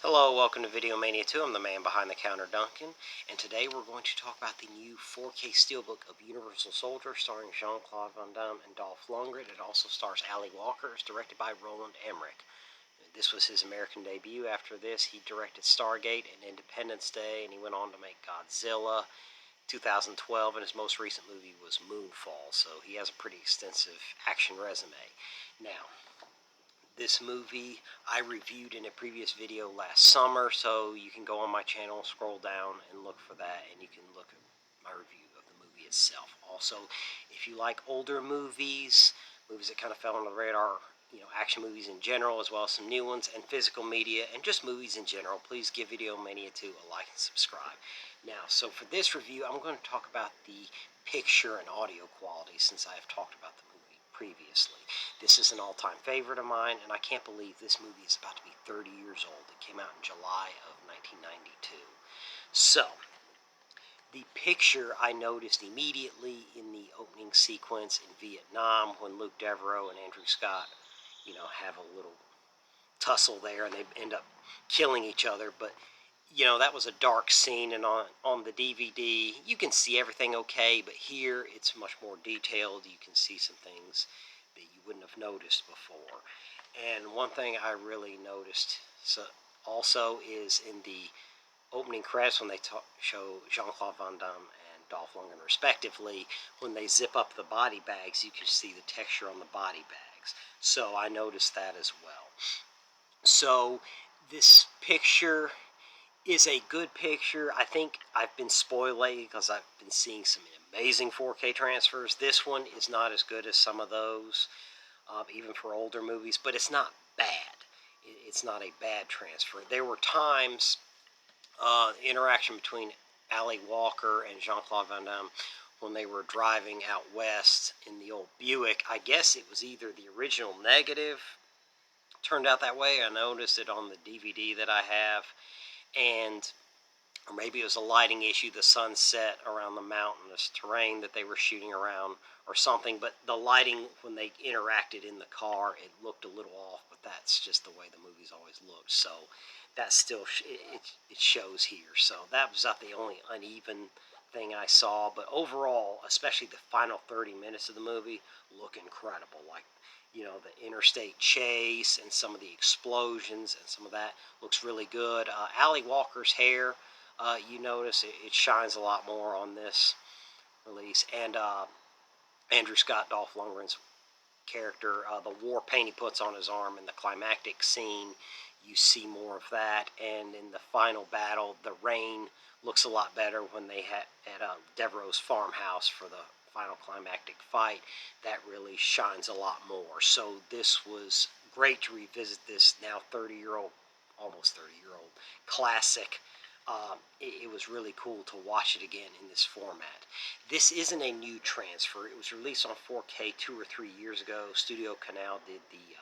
Hello, welcome to Video Mania 2. I'm the man behind the counter, Duncan, and today we're going to talk about the new 4K Steelbook of Universal Soldier starring Jean-Claude Van Damme and Dolph Lundgren. It also stars Ali Walker. It's directed by Roland Emmerich. This was his American debut. After this, he directed Stargate and Independence Day, and he went on to make Godzilla 2012, and his most recent movie was Moonfall, so he has a pretty extensive action resume. Now, this movie I reviewed in a previous video last summer, so you can go on my channel, scroll down, and look for that, and you can look at my review of the movie itself. Also, if you like older movies that kind of fell on the radar, action movies in general, as well as some new ones, and physical media, and just movies in general, please give Video Mania 2 a like and subscribe. Now, so for this review, I'm going to talk about the picture and audio quality, since I have talked about the movie previously. This is an all-time favorite of mine, and I can't believe this movie is about to be 30 years old. It came out in July of 1992. So, the picture I noticed immediately in the opening sequence in Vietnam when Luke Devereaux and Andrew Scott, have a little tussle there and they end up killing each other. But, that was a dark scene, and on the DVD, you can see everything okay, but here it's much more detailed. You can see some things that you wouldn't have noticed before. And one thing I really noticed also is in the opening credits when they show Jean-Claude Van Damme and Dolph Lundgren respectively, when they zip up the body bags, you can see the texture on the body bags. So I noticed that as well. So this picture is a good picture. I think I've been spoiled lately because I've been seeing some amazing 4K transfers. This one is not as good as some of those, even for older movies, but it's not bad. It's not a bad transfer. There were times, interaction between Ali Walker and Jean-Claude Van Damme when they were driving out west in the old Buick. I guess it was either the original negative turned out that way. I noticed it on the DVD that I have, or maybe it was a lighting issue. The sun set around the mountainous terrain that they were shooting around or something, but the lighting when they interacted in the car, it looked a little off, but that's just the way the movie's always looked. So that still it shows here. So that was not the only uneven thing I saw, but overall, especially the final 30 minutes of the movie, look incredible. Like, the interstate chase and some of the explosions and some of that looks really good. Ali Walker's hair, you notice it shines a lot more on this release. And Andrew Scott, Dolph Lundgren's character, the war paint he puts on his arm in the climactic scene, you see more of that. And in the final battle, the rain looks a lot better when they had at Devereaux's farmhouse for the final climactic fight. That really shines a lot more. So this was great to revisit this now 30-year-old, almost 30-year-old classic. It was really cool to watch it again in this format. This isn't a new transfer. It was released on 4K 2 or 3 years ago. Studio Canal did the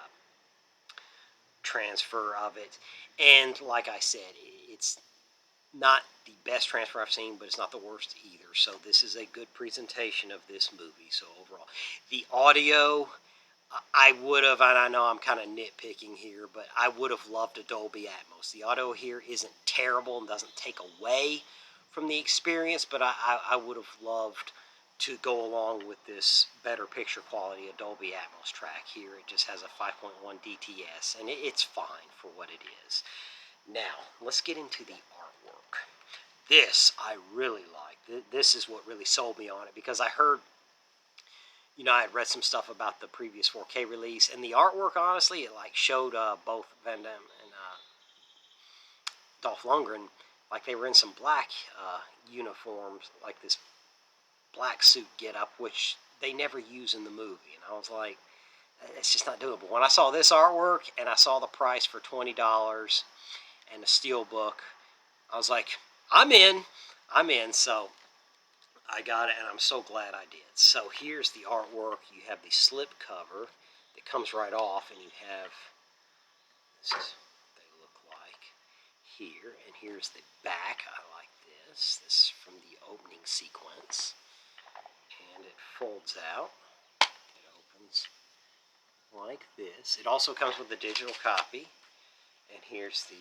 transfer of it, and like I said, it's not the best transfer I've seen, but it's not the worst either. So this is a good presentation of this movie. So overall, the audio, I would have, and I know I'm kind of nitpicking here, but I would have loved a Dolby Atmos. The audio here isn't terrible and doesn't take away from the experience, but I would have loved to go along with this better picture quality, a Dolby Atmos track. Here it just has a 5.1 DTS, and it's fine for what it is. Now, let's get into the artwork. This I really like. This is what really sold me on it, because I heard, I had read some stuff about the previous 4K release, and the artwork, honestly, it showed both Van Damme and Dolph Lundgren like they were in some black uniforms, like this black suit get-up, which they never use in the movie. And I was like, it's just not doable. When I saw this artwork and I saw the price for $20 and a Steelbook, I was like, I'm in. So I got it, and I'm so glad I did. So here's the artwork. You have the slip cover that comes right off, and you have, this is what they look like here. And here's the back. I like this. This is from the opening sequence. And it folds out. It opens like this. It also comes with a digital copy. And here's the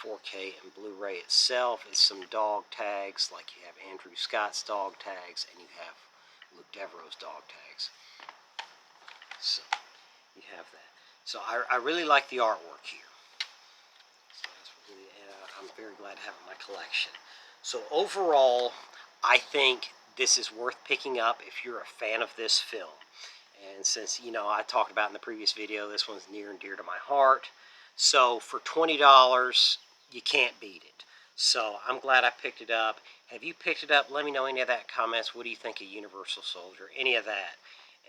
4K and Blu-ray itself is some dog tags, like you have Andrew Scott's dog tags and you have Luke Devereaux's dog tags. So you have that. So I really like the artwork here. So that's really, I'm very glad to have it in my collection. So overall, I think this is worth picking up if you're a fan of this film. And since, you know, I talked about in the previous video, this one's near and dear to my heart. So for $20, you can't beat it. So I'm glad I picked it up. Have you picked it up? Let me know any of that in comments. What do you think of Universal Soldier? Any of that.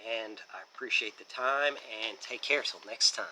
And I appreciate the time, and take care till next time.